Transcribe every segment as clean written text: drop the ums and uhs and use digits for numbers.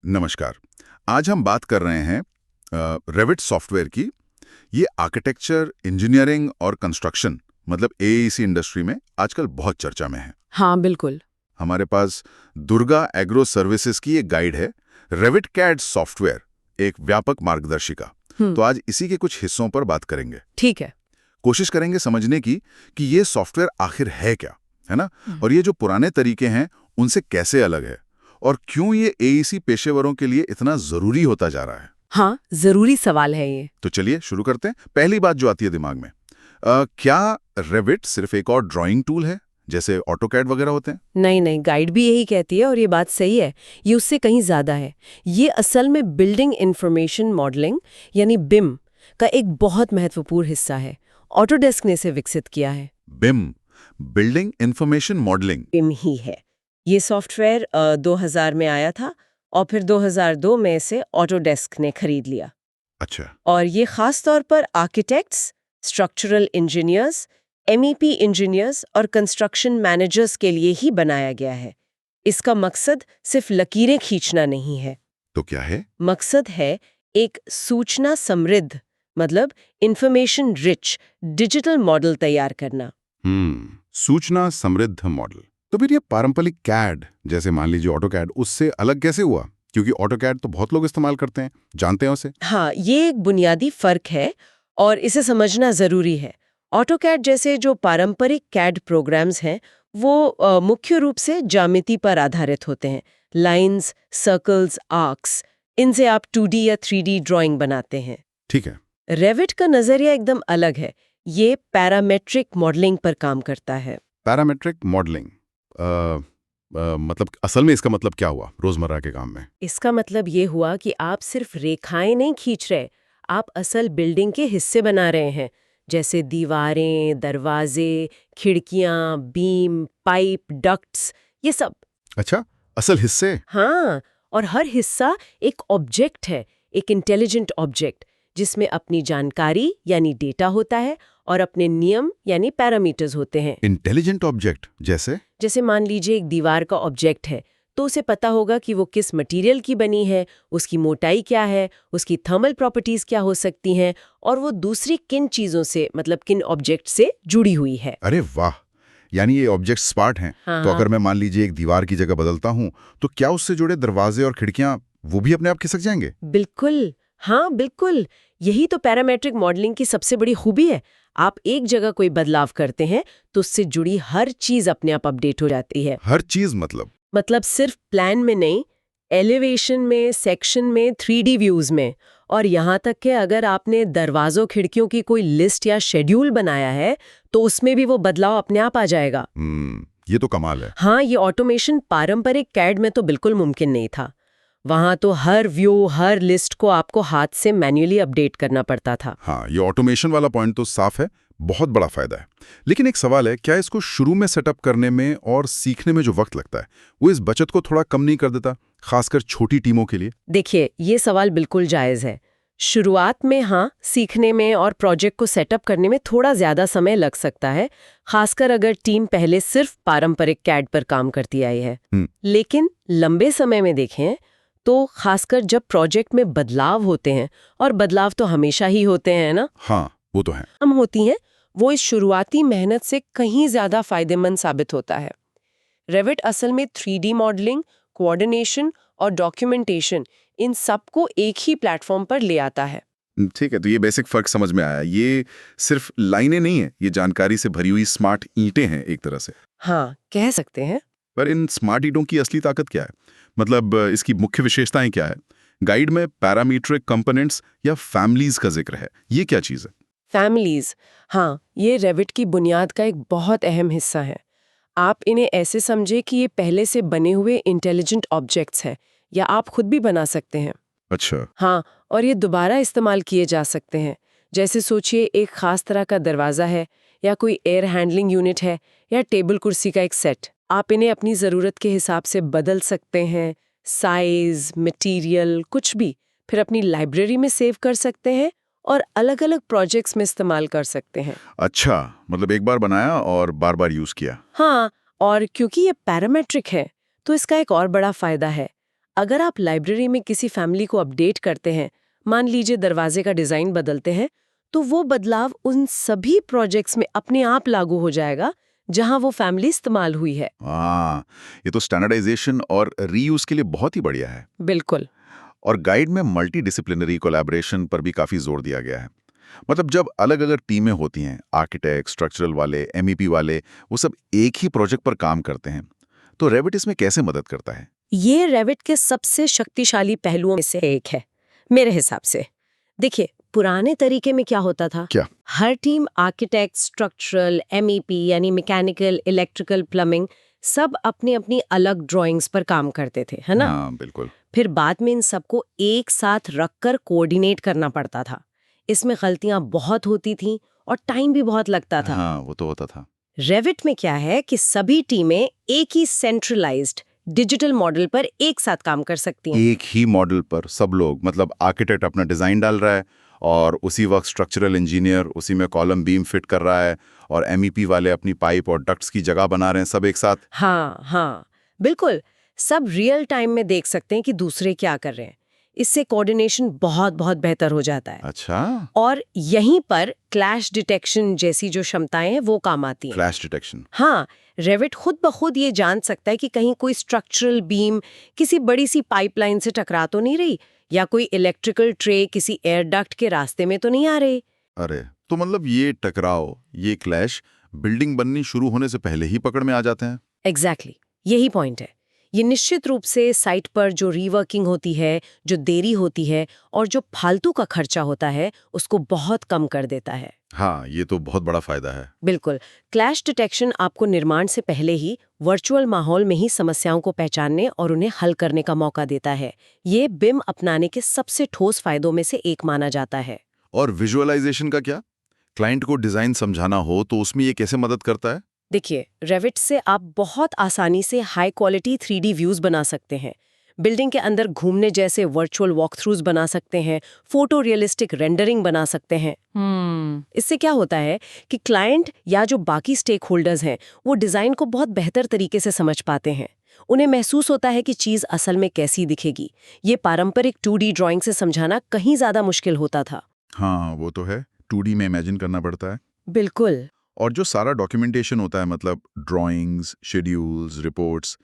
नमस्कार। आज हम बात कर रहे हैं रेविट सॉफ्टवेयर की। ये आर्किटेक्चर, इंजीनियरिंग और कंस्ट्रक्शन मतलब एईसी इंडस्ट्री में आजकल बहुत चर्चा में है। हाँ बिल्कुल। हमारे पास दुर्गा एग्रो सर्विसेज की एक गाइड है, रेविट कैड सॉफ्टवेयर, एक व्यापक मार्गदर्शिका। तो आज इसी के कुछ हिस्सों पर बात करेंगे। ठीक है। कोशिश करेंगे समझने की कि ये सॉफ्टवेयर आखिर है क्या, है ना? और ये जो पुराने तरीके हैं उनसे कैसे अलग है, और क्यों ये एईसी पेशेवरों के लिए इतना जरूरी होता जा रहा है। हाँ, जरूरी सवाल है ये। तो चलिए शुरू करते हैं। पहली बात जो आती है दिमाग में, क्या रेविट सिर्फ एक और ड्राइंग टूल है जैसे ऑटोकैड वगैरह होते हैं? नहीं नहीं, गाइड भी यही कहती है और ये बात सही है। ये उससे कहीं ज्यादा है। ये असल में बिल्डिंग इंफॉर्मेशन मॉडलिंग यानी बिम का एक बहुत महत्वपूर्ण हिस्सा है। ऑटोडेस्क ने इसे विकसित किया है। बिम, बिल्डिंग इंफॉर्मेशन मॉडलिंग। बिम ही है। ये सॉफ्टवेयर 2000 में आया था और फिर 2002 में इसे ऑटोडेस्क ने खरीद लिया। अच्छा। और ये खास तौर पर architects, structural engineers, MEP engineers और कंस्ट्रक्शन मैनेजर्स के लिए ही बनाया गया है। इसका मकसद सिर्फ लकीरें खींचना नहीं है। तो क्या है? मकसद है एक सूचना समृद्ध मतलब इंफॉर्मेशन रिच डिजिटल मॉडल तैयार करना। सूचना समृद्ध मॉडल। तो फिर ये पारंपरिक कैड जैसे मान लीजिए ऑटोकैड, उससे अलग कैसे हुआ? क्योंकि ऑटोकैड तो बहुत लोग इस्तेमाल करते हैं, जानते हैं उसे। हाँ, ये एक बुनियादी फर्क है और इसे समझना जरूरी है। ऑटोकैड जैसे जो पारंपरिक कैड प्रोग्राम्स हैं वो मुख्य रूप से ज्यामिति पर आधारित होते हैं। लाइंस, सर्कल्स, आर्क्स, इनसे आप 2D या 3D ड्राइंग बनाते हैं। ठीक है। रेविट का नजरिया एकदम अलग है। ये पैरामेट्रिक मॉडलिंग पर काम करता है। पैरामेट्रिक मॉडलिंग, मतलब असल में इसका मतलब क्या हुआ रोजमर्रा के काम में? इसका मतलब ये हुआ कि आप सिर्फ रेखाएं नहीं खींच रहे, आप असल बिल्डिंग के हिस्से बना रहे हैं, जैसे दीवारें, दरवाजे, खिड़कियां, बीम, पाइप, डक्ट्स, ये सब। अच्छा, असल हिस्से। हाँ, और हर हिस्सा एक ऑब्जेक्ट है, एक इंटेलिजेंट ऑब्जेक्ट, जिसमें अपनी जानकारी यानी डेटा होता है और अपने नियम यानी पैरामीटर्स होते हैं। इंटेलिजेंट ऑब्जेक्ट जैसे? जैसे मान लीजिए एक दीवार का ऑब्जेक्ट है, तो उसे पता होगा कि वो किस मटेरियल की बनी है, उसकी मोटाई क्या है, उसकी थर्मल प्रॉपर्टीज क्या हो सकती हैं, और वो दूसरी किन चीजों से मतलब किन ऑब्जेक्ट से जुड़ी हुई है। अरे वाह, यानी ये ऑब्जेक्ट स्मार्ट हैं। हाँ, तो हाँ। अगर मैं मान लीजिए एक दीवार की जगह बदलता हूँ, तो क्या उससे जुड़े दरवाजे और खिड़कियां वो भी अपने आप खिसक जाएंगे? बिल्कुल, हाँ बिल्कुल। यही तो पैरामेट्रिक मॉडलिंग की सबसे बड़ी खूबी है। आप एक जगह कोई बदलाव करते हैं तो उससे जुड़ी हर चीज अपने आप अपडेट हो जाती है। हर चीज मतलब सिर्फ प्लान में नहीं, एलिवेशन में, सेक्शन में, 3D व्यूज में, और यहाँ तक कि अगर आपने दरवाजों खिड़कियों की कोई लिस्ट या शेड्यूल बनाया है तो उसमें भी वो बदलाव अपने आप आ जाएगा। ये तो कमाल है। हाँ, ये ऑटोमेशन पारंपरिक कैड में तो बिल्कुल मुमकिन नहीं था। वहाँ तो हर व्यू, हर लिस्ट को आपको हाथ से मैन्युअली अपडेट करना पड़ता था। हाँ, ये ऑटोमेशन वाला पॉइंट तो साफ है, बहुत बड़ा फायदा है। लेकिन एक सवाल है, क्या इसको शुरू में सेटअप करने में और सीखने में जो वक्त लगता है वो इस बचत को थोड़ा कम नहीं कर देता, खासकर छोटी टीमों के लिए? देखिए, ये सवाल बिल्कुल जायज़ है। शुरुआत में हाँ, सीखने में और प्रोजेक्ट को सेटअप करने में थोड़ा ज़्यादा समय लग सकता है, खासकर अगर टीम पहले सिर्फ पारंपरिक कैड पर काम करती आई है। लेकिन लंबे समय में देखें तो खासकर जब प्रोजेक्ट में बदलाव होते हैं, और बदलाव तो हमेशा ही होते हैं ना, हाँ, वो तो है। हम होती हैं, वो इस शुरुआती मेहनत से कहीं ज़्यादा फायदेमंद साबित होता है। रेविट असल में 3D मॉडलिंग, कोऑर्डिनेशन और डॉक्यूमेंटेशन, इन सबको एक ही प्लेटफॉर्म पर ले आता है। ठीक है, तो ये बेसिक फर्क समझ में आया। ये सिर्फ लाइनें नहीं है, ये जानकारी से भरी हुई स्मार्ट ईंटें हैं एक तरह से। हाँ, कह सकते हैं। पर इन स्मार्ट ईंटों की असली ताकत क्या है? मतलब इसकी मुख्य विशेषताएं क्या है? गाइड में पैरामीट्रिक कंपोनेंट्स या फैमिलीज का जिक्र है, ये क्या चीज़ है? फैमिलीज, हाँ, ये रेविट की बुनियाद का एक बहुत अहम हिस्सा है। आप इन्हें ऐसे समझे कि ये पहले से बने हुए इंटेलिजेंट ऑब्जेक्ट्स हैं, या आप खुद भी बना सकते हैं। अच्छा। हाँ, और ये दोबारा इस्तेमाल किए जा सकते हैं। जैसे सोचिए एक खास तरह का दरवाज़ा है, या कोई एयर हैंडलिंग यूनिट है, या टेबल कुर्सी का एक सेट। आप इन्हें अपनी ज़रूरत के हिसाब से बदल सकते हैं, साइज, मटेरियल, कुछ भी। फिर अपनी लाइब्रेरी में सेव कर सकते हैं और अलग-अलग प्रोजेक्ट्स में इस्तेमाल कर सकते हैं। अच्छा, मतलब एक बार बनाया और बार बार यूज किया। हाँ, और क्योंकि ये पैरामेट्रिक है, तो इसका एक और बड़ा फायदा है। अगर आप लाइब्रेरी में किसी फैमिली को अपडेट करते हैं, मान लीजिए दरवाजे का डिजाइन बदलते हैं, तो वो बदलाव उन सभी प्रोजेक्ट्स में अपने आप लागू हो जाएगा जहां वो फैमिली इस्तेमाल हुई है। हाँ, ये तो स्टैंडर्डाइजेशन और रीयूज के लिए बहुत ही बढ़िया है। बिल्कुल। और गाइड में मल्टी डिसिप्लिनरी कोलैबोरेशन पर भी काफी जोर दिया गया है। मतलब जब अलग अलग टीमें होती हैं, आर्किटेक्ट, स्ट्रक्चरल वाले, एमईपी वाले, वो सब एक ही प्रोजेक्ट पर काम करते हैं, तो रेविट इसमें कैसे मदद करता है? ये रेविट के सबसे शक्तिशाली पहलुओं में से एक है मेरे हिसाब से। देखिए, पुराने तरीके में क्या होता था? क्या? हर टीम आर्किटेक्ट, स्ट्रक्चरल, एमईपी यानी मैकेनिकल, इलेक्ट्रिकल, प्लम्बिंग सब अपनी अपनी अलग ड्राइंग्स पर काम करते थे, है ना? हाँ, बिल्कुल। फिर बाद में इन सबको एक साथ रखकर कोऑर्डिनेट करना पड़ता था। इसमें गलतियां बहुत होती थीं और टाइम भी बहुत लगता था। हाँ, वो तो होता था। रेविट में क्या है कि सभी टीमें एक ही सेंट्रलाइज्ड डिजिटल मॉडल पर एक साथ काम कर सकती हैं। एक ही मॉडल पर सब लोग, मतलब आर्किटेक्ट अपना डिजाइन डाल रहा है और उसी वक्त स्ट्रक्चरल इंजीनियर उसी में कॉलम बीम फिट कर रहा है और एमईपी वाले अपनी पाइप और डक्ट्स की जगह बना रहे हैं, सब एक साथ। हाँ हाँ, बिल्कुल। सब रियल टाइम में देख सकते हैं कि दूसरे क्या कर रहे हैं। इससे कोऑर्डिनेशन बहुत बहुत बेहतर हो जाता है। अच्छा, और यहीं पर क्लैश डिटेक्शन जैसी जो क्षमताएं हैं वो काम आती हैं। Flash detection. हाँ, रेविट खुद ब खुद ये जान सकता है कि कहीं कोई स्ट्रक्चरल बीम किसी बड़ी सी पाइपलाइन से टकरा तो नहीं रही, या कोई इलेक्ट्रिकल ट्रे किसी एयर डक्ट के रास्ते में तो नहीं आ रही। अरे, तो मतलब ये टकराव, ये क्लैश बिल्डिंग बननी शुरू होने से पहले ही पकड़ में आ जाते हैं। एग्जैक्टली, यही पॉइंट है। ये निश्चित रूप से साइट पर जो रीवर्किंग होती है, जो देरी होती है और जो फालतू का खर्चा होता है, उसको बहुत कम कर देता है। हाँ, ये तो बहुत बड़ा फायदा है। बिल्कुल। क्लैश डिटेक्शन आपको निर्माण से पहले ही वर्चुअल माहौल में ही समस्याओं को पहचानने और उन्हें हल करने का मौका देता है। ये बिम अपनाने के सबसे ठोस फायदों में से एक माना जाता है। और विजुअलाइजेशन का क्या? क्लाइंट को डिजाइन समझाना हो तो उसमें ये कैसे मदद करता है? देखिए, रेविट से आप बहुत आसानी से हाई क्वालिटी 3D व्यूज बना सकते हैं। बिल्डिंग के अंदर घूमने जैसे वर्चुअल वॉकथ्रूज बना सकते हैं, फोटो रियलिस्टिक रेंडरिंग बना सकते हैं। इससे क्या होता है कि क्लाइंट या जो बाकी स्टेक होल्डर्स हैं, वो डिजाइन को बहुत बेहतर तरीके से समझ पाते हैं। उन्हें महसूस होता है कि चीज असल में कैसी दिखेगी। ये पारंपरिक 2D ड्राइंग से समझाना कहीं ज्यादा मुश्किल होता था। हाँ, वो तो है। 2D में इमेजिन करना पड़ता है। बिल्कुल। और जो सारा डॉक्यूमेंटेशन होता है, मतलब ड्राइंग्स, शेड्यूल्स, रिपोर्ट्स,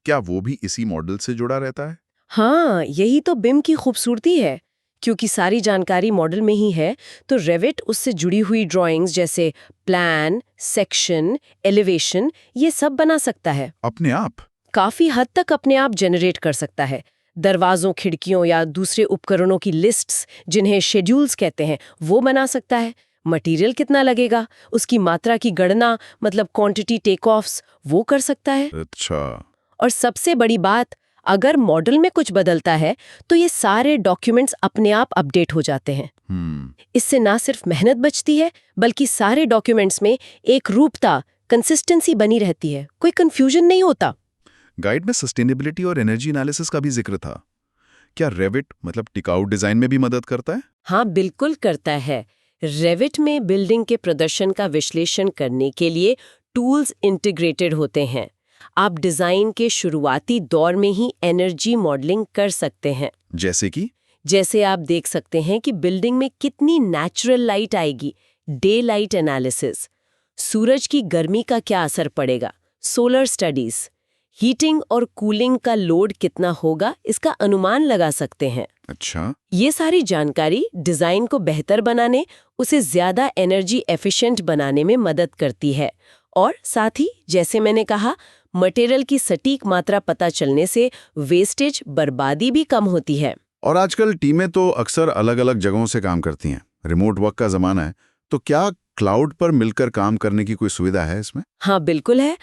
क्या वो भी इसी मॉडल से जुड़ा रहता है? हाँ, यही तो बिम की खूबसूरती है। क्योंकि सारी जानकारी मॉडल में ही है, तो रेविट उससे जुड़ी हुई ड्राइंग्स जैसे प्लान, सेक्शन, एलिवेशन, ये सब बना सकता है। अपने आप? काफी हद तक अपने आप जनरेट कर सकता है। दरवाजों, खिड़कियों या दूसरे उपकरणों की लिस्ट्स, जिन्हें शेड्यूल्स कहते हैं, वो बना सकता है। मटेरियल कितना लगेगा, उसकी मात्रा की गणना, मतलब क्वांटिटी टेक ऑफ्स, वो कर सकता है। अच्छा। और सबसे बड़ी बात, अगर मॉडल में कुछ बदलता है तो ये सारे डॉक्यूमेंट्स अपने आप अपडेट हो जाते हैं। इससे ना सिर्फ मेहनत बचती है, बल्कि सारे डॉक्यूमेंट्स में एक रूपता, कंसिस्टेंसी बनी रहती है, कोई कंफ्यूजन नहीं होता। गाइड में सस्टेनेबिलिटी और एनर्जी एनालिसिस का भी जिक्र था। क्या रेविट मतलब टिकाऊ डिजाइन में भी मदद करता है? हाँ, बिल्कुल करता है। रेविट में बिल्डिंग के प्रदर्शन का विश्लेषण करने के लिए टूल्स इंटीग्रेटेड होते हैं। आप डिजाइन के शुरुआती दौर में ही एनर्जी मॉडलिंग कर सकते हैं। जैसे आप देख सकते हैं कि बिल्डिंग में कितनी नेचुरल लाइट आएगी, डे लाइट एनालिसिस, सूरज की गर्मी का क्या असर पड़ेगा, सोलर स्टडीज, हीटिंग और कूलिंग का लोड कितना होगा, इसका अनुमान लगा सकते हैं। अच्छा। ये सारी जानकारी डिजाइन को बेहतर बनाने, उसे ज्यादा एनर्जी एफिशिएंट बनाने में मदद करती है। और साथ ही, जैसे मैंने कहा, मटेरियल की सटीक मात्रा पता चलने से वेस्टेज, बर्बादी भी कम होती है। और आजकल टीमें तो अक्सर अलग अलग जगहों से काम करती हैं। रिमोट वर्क का जमाना है, तो क्या क्लाउड पर मिलकर काम करने की कोई सुविधा है इसमें? हाँ, बिल्कुल है।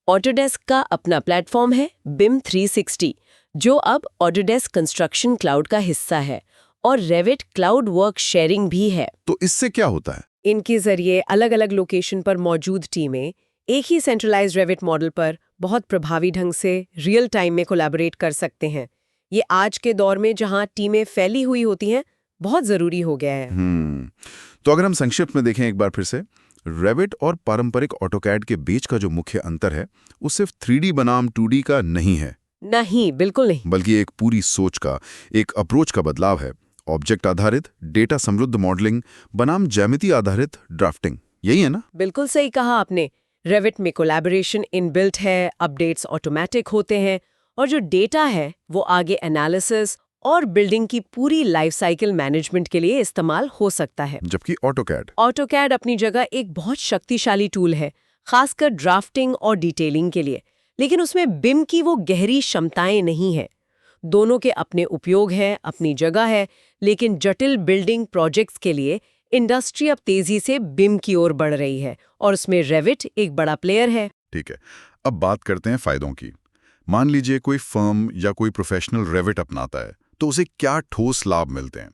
ऑटोडेस्क का अपना प्लेटफॉर्म है BIM 360, जो अब ऑटोडेस्क कंस्ट्रक्शन क्लाउड का हिस्सा है, और रेविट क्लाउड वर्क शेयरिंग भी है। तो इससे क्या होता है? इनके जरिए अलग अलग लोकेशन पर मौजूद टीमें एक ही सेंट्रलाइज्ड रेविट मॉडल पर बहुत प्रभावी ढंग से रियल टाइम में कोलैबोरेट कर सकते हैं। ये आज के दौर में जहां टीमें फैली हुई होती हैं, बहुत जरूरी हो गया है। तो अगर हम संक्षिप्त में देखें एक बार फिर से, रेविट और पारंपरिक ऑटोकैड के बीच का जो मुख्य अंतर है, वो सिर्फ 3D बनाम 2D का नहीं है। नहीं, बिल्कुल नहीं। बल्कि एक पूरी सोच का, एक अप्रोच का बदलाव है। ऑब्जेक्ट आधारित, डेटा समृद्ध मॉडलिंग बनाम ज्यामिति आधारित ड्राफ्टिंग, यही है ना? बिल्कुल सही कहा आपने। रेविट में कोलैबोरेशन इनबिल्ट है, अपडेट्स ऑटोमेटिक होते हैं और जो डेटा है वो आगे एनालिसिस और बिल्डिंग की पूरी लाइफ साइकिल मैनेजमेंट के लिए इस्तेमाल हो सकता है। जबकि ऑटोकैड ऑटोकैड अपनी जगह एक बहुत शक्तिशाली टूल है, खासकर ड्राफ्टिंग और डिटेलिंग के लिए, लेकिन उसमें बिम की वो गहरी क्षमताएं नहीं है। दोनों के अपने उपयोग हैं, अपनी जगह है, लेकिन जटिल बिल्डिंग प्रोजेक्ट्स के लिए इंडस्ट्री अब तेजी से बिम की ओर बढ़ रही है और उसमें रेविट एक बड़ा प्लेयर है। ठीक है, अब बात करते हैं फायदों की। मान लीजिए कोई फर्म या कोई प्रोफेशनल रेविट अपनाता है, तो उसे क्या ठोस लाभ मिलते हैं?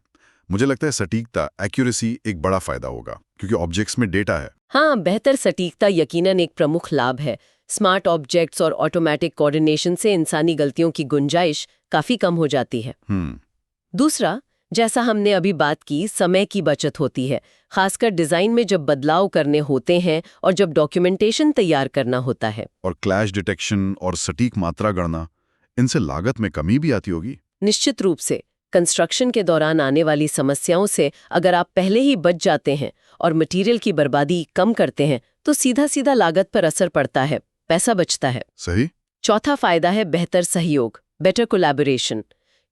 मुझे लगता है सटीकता, एक्यूरेसी एक बड़ा फायदा होगा, क्योंकि ऑब्जेक्ट्स में डेटा है। हाँ, बेहतर सटीकता यकीनन एक प्रमुख लाभ है। स्मार्ट ऑब्जेक्ट्स और ऑटोमेटिक कोऑर्डिनेशन से इंसानी गलतियों की गुंजाइश काफी कम हो जाती है। दूसरा, जैसा हमने अभी बात की, समय की बचत होती है, खासकर डिजाइन में जब बदलाव करने होते हैं और जब डॉक्यूमेंटेशन तैयार करना होता है। और क्लैश डिटेक्शन और सटीक मात्रा गणना, इनसे लागत में कमी भी आती होगी। निश्चित रूप से कंस्ट्रक्शन के दौरान आने वाली समस्याओं से अगर आप पहले ही बच जाते हैं और मटेरियल की बर्बादी कम करते हैं तो सीधा सीधा लागत पर असर पड़ता है, पैसा बचता है। सही। चौथा फायदा है बेहतर सहयोग, बेटर कोलैबोरेशन।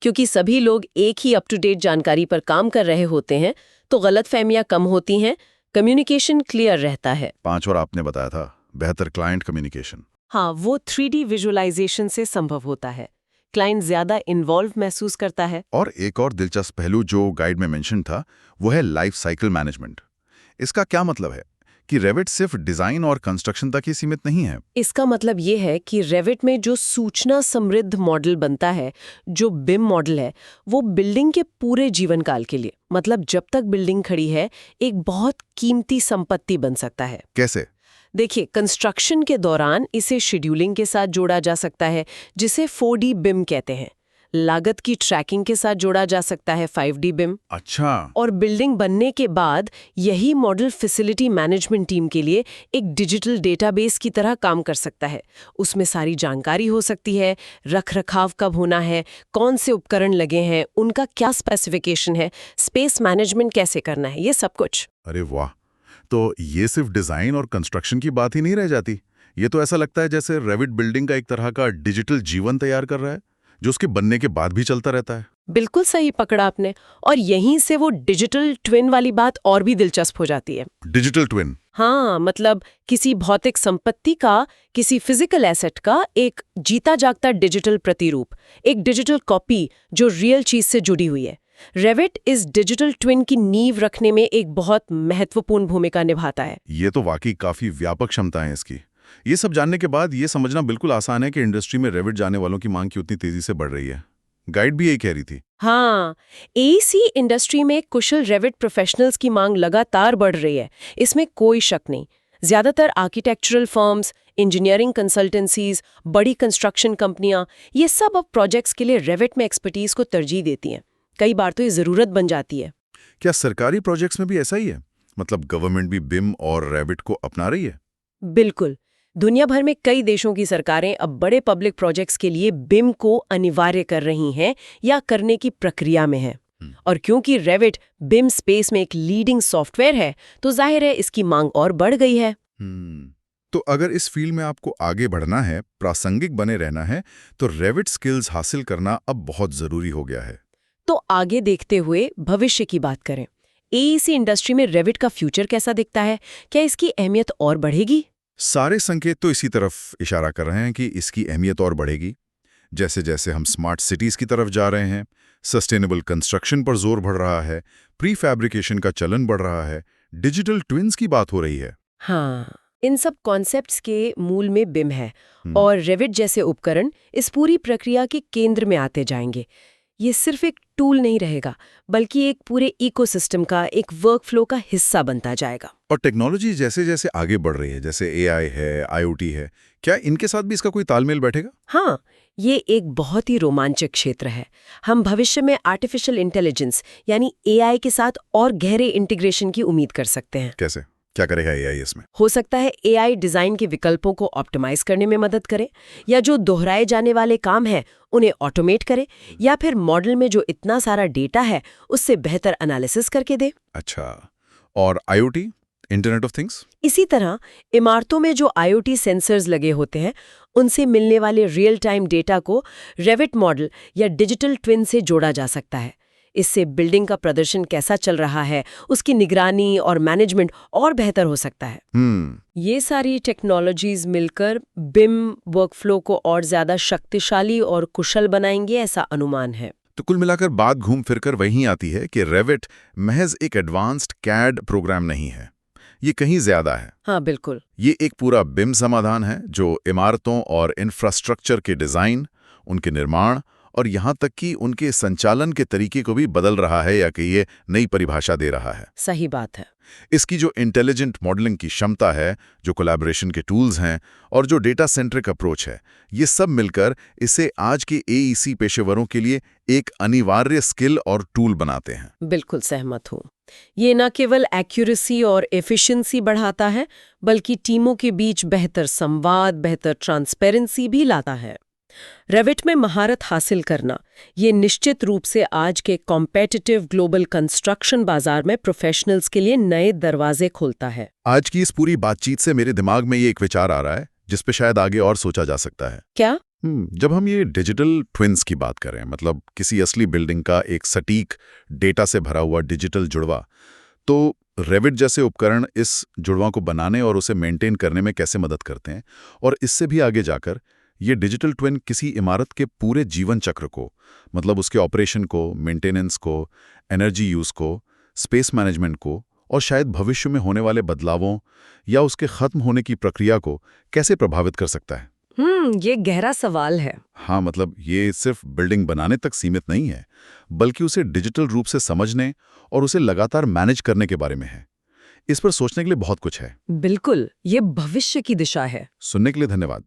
क्योंकि सभी लोग एक ही अप टू डेट जानकारी पर काम कर रहे होते हैं तो गलतफहमियां कम होती हैं, कम्युनिकेशन क्लियर रहता है। 5 और आपने बताया था बेहतर क्लाइंट कम्युनिकेशन। हाँ, वो 3D विजुअलाइजेशन से संभव होता है। क्लाइंट ज्यादा इन्वॉल्व महसूस करता है। और एक और दिलचस्प पहलू जो गाइड में मेंशन था, वो है लाइफ साइकिल मैनेजमेंट। इसका क्या मतलब है कि रेविट सिर्फ डिजाइन और कंस्ट्रक्शन तक ही सीमित नहीं है? इसका मतलब ये है कि रेविट में जो सूचना समृद्ध मॉडल बनता है, जो बिम मॉडल है, वो बिल्डिंग के पूरे जीवन काल के लिए, मतलब जब तक बिल्डिंग खड़ी है, एक बहुत कीमती संपत्ति बन सकता है। कैसे? देखिए, कंस्ट्रक्शन के दौरान इसे शेड्यूलिंग के साथ जोड़ा जा सकता है, जिसे 4D बिम कहते हैं। लागत की ट्रैकिंग के साथ जोड़ा जा सकता है 5D बिम। अच्छा। और बिल्डिंग बनने के बाद यही मॉडल फैसिलिटी मैनेजमेंट टीम के लिए एक डिजिटल डेटाबेस की तरह काम कर सकता है। उसमें सारी जानकारी हो सकती है, रखरखाव कब होना है, कौन से उपकरण लगे हैं, उनका क्या स्पेसिफिकेशन है, स्पेस मैनेजमेंट कैसे करना है, ये सब कुछ। अरे वाह! तो ये सिर्फ डिजाइन और कंस्ट्रक्शन की बात ही नहीं रह जाती। ये तो ऐसा लगता है जैसे रेविट बिल्डिंग का एक तरह का डिजिटल जीवन तैयार कर रहा है, जो उसके बनने के बाद भी चलता रहता है। बिल्कुल सही पकड़ा आपने। और यहीं से वो डिजिटल ट्विन वाली बात और भी दिलचस्प हो जाती है। Digital twin? हाँ, मतलब किसी भौतिक संपत्ति का, किसी फिजिकल एसेट का एक जीता जागता डिजिटल प्रतिरूप, एक डिजिटल कॉपी जो रियल चीज से जुड़ी हुई है। रेविट इस डिजिटल ट्विन की नींव रखने में एक बहुत महत्वपूर्ण भूमिका निभाता है। ये तो वाकई काफी व्यापक क्षमता है इसकी। ये सब जानने के बाद ये समझना बिल्कुल आसान है कि इंडस्ट्री में रेविट जाने वालों की मांग क्यों इतनी तेजी से बढ़ रही है। गाइड भी यही कह रही थी। हाँ, एसी इंडस्ट्री में कुशल रेविट प्रोफेशनल्स की मांग लगातार बढ़ रही है, इसमें कोई शक नहीं। ज्यादातर आर्किटेक्चरल फर्म्स, इंजीनियरिंग कंसल्टेंसीज, बड़ी कंस्ट्रक्शन कंपनियां, ये सब अब प्रोजेक्ट्स के लिए रेविट में एक्सपर्टीज को तरजीह देती हैं। कई बार तो ये जरूरत बन जाती है। क्या सरकारी प्रोजेक्ट्स में भी ऐसा ही है? मतलब गवर्नमेंट भी बिम और रेविट को अपना रही है? बिल्कुल। दुनिया भर में कई देशों की सरकारें अब बड़े पब्लिक प्रोजेक्ट्स के लिए बिम को अनिवार्य कर रही हैं या करने की प्रक्रिया में हैं। और क्योंकि रेविट बिम स्पेस में एक लीडिंग सॉफ्टवेयर है, तो जाहिर है इसकी मांग और बढ़ गई है। तो अगर इस फील्ड में आपको आगे बढ़ना है, प्रासंगिक बने रहना है, तो रेविट स्किल्स हासिल करना अब बहुत जरूरी हो गया है। तो आगे देखते हुए भविष्य की बात करें। एईसी इंडस्ट्री में रेविट का फ्यूचर कैसा दिखता है? क्या इसकी अहमियत और बढ़ेगी? सारे संकेत तो इसी तरफ इशारा कर रहे हैं कि इसकी अहमियत और बढ़ेगी। जैसे जैसे हम स्मार्ट सिटीज की तरफ जा रहे हैं, सस्टेनेबल कंस्ट्रक्शन पर जोर बढ़ रहा है, प्री फैब्रिकेशन का चलन बढ़ रहा है, डिजिटल ट्विन्स की बात हो रही है। हाँ, इन सब कॉन्सेप्ट्स के मूल में बिम है और रेविट जैसे उपकरण इस पूरी प्रक्रिया के केंद्र में आते जाएंगे। ये सिर्फ एक टूल नहीं रहेगा, बल्कि एक पूरे इकोसिस्टम का, एक वर्कफ्लो का हिस्सा बनता जाएगा। और टेक्नोलॉजी जैसे जैसे आगे बढ़ रही है, जैसे एआई है, आईओटी है, क्या इनके साथ भी इसका कोई तालमेल बैठेगा? हाँ, ये एक बहुत ही रोमांचक क्षेत्र है। हम भविष्य में आर्टिफिशियल इंटेलिजेंस यानी एआई के साथ और गहरे इंटीग्रेशन की उम्मीद कर सकते हैं। कैसे? क्या करेगा एआई इसमें? हो सकता है एआई डिजाइन के विकल्पों को ऑप्टिमाइज करने में मदद करे, या जो दोहराए जाने वाले काम हैं उन्हें ऑटोमेट करे, या फिर मॉडल में जो इतना सारा डेटा है उससे बेहतर एनालिसिस करके दे। अच्छा, और आईओटी, इंटरनेट ऑफ थिंग्स? इसी तरह इमारतों में जो आईओटी सेंसर्स लगे होते हैं उनसे मिलने वाले रियल टाइम डेटा को रेविट मॉडल या डिजिटल ट्विन से जोड़ा जा सकता है। इससे बिल्डिंग का प्रदर्शन कैसा चल रहा है, उसकी निगरानी और मैनेजमेंट और बेहतर हो सकता है। ये सारी टेक्नोलॉजीज मिलकर बिम वर्कफ्लो को और ज्यादा शक्तिशाली और कुशल बनाएंगे, ऐसा अनुमान है। तो कुल मिलाकर बात घूम फिरकर वहीं आती है कि रेविट महज एक एडवांस्ड कैड प्रोग्राम नहीं है, ये कहीं ज्यादा है। हाँ बिल्कुल। ये एक पूरा बिम समाधान है जो इमारतों और इंफ्रास्ट्रक्चर के डिजाइन, उनके निर्माण और यहाँ तक कि उनके संचालन के तरीके को भी बदल रहा है, या कि ये नई परिभाषा दे रहा है। सही बात है। इसकी जो इंटेलिजेंट मॉडलिंग की क्षमता है, जो कोलैबोरेशन के टूल्स हैं और जो डेटा सेंट्रिक अप्रोच है, ये सब मिलकर इसे आज के एईसी पेशेवरों के लिए एक अनिवार्य स्किल और टूल बनाते हैं। बिल्कुल सहमत हूँ। ये न केवल एक्यूरेसी और एफिशिएंसी बढ़ाता है, बल्कि टीमों के बीच बेहतर संवाद, बेहतर ट्रांसपेरेंसी भी लाता है। रेविट में महारत हासिल करना ये निश्चित रूप से आज के कॉम्पिटिटिव ग्लोबल कंस्ट्रक्शन बाजार में प्रोफेशनल्स के लिए नए दरवाजे खोलता है। आज की इस पूरी बातचीत से मेरे दिमाग में ये एक विचार आ रहा है जिस पे शायद आगे और सोचा जा सकता है। क्या? जब हम ये डिजिटल ट्विन्स की बात करें, मतलब किसी असली बिल्डिंग का एक सटीक डेटा से भरा हुआ डिजिटल जुड़वा, तो रेविट जैसे उपकरण इस जुड़वा को बनाने और उसे मेंटेन करने में कैसे मदद करते हैं, और इससे भी आगे जाकर ये डिजिटल ट्विन किसी इमारत के पूरे जीवन चक्र को, मतलब उसके ऑपरेशन को, मेंटेनेंस को, एनर्जी यूज को, स्पेस मैनेजमेंट को और शायद भविष्य में होने वाले बदलावों या उसके खत्म होने की प्रक्रिया को कैसे प्रभावित कर सकता है? ये गहरा सवाल है। हाँ, मतलब ये सिर्फ बिल्डिंग बनाने तक सीमित नहीं है, बल्कि उसे डिजिटल रूप से समझने और उसे लगातार मैनेज करने के बारे में है। इस पर सोचने के लिए बहुत कुछ है। बिल्कुल, ये भविष्य की दिशा है। सुनने के लिए धन्यवाद।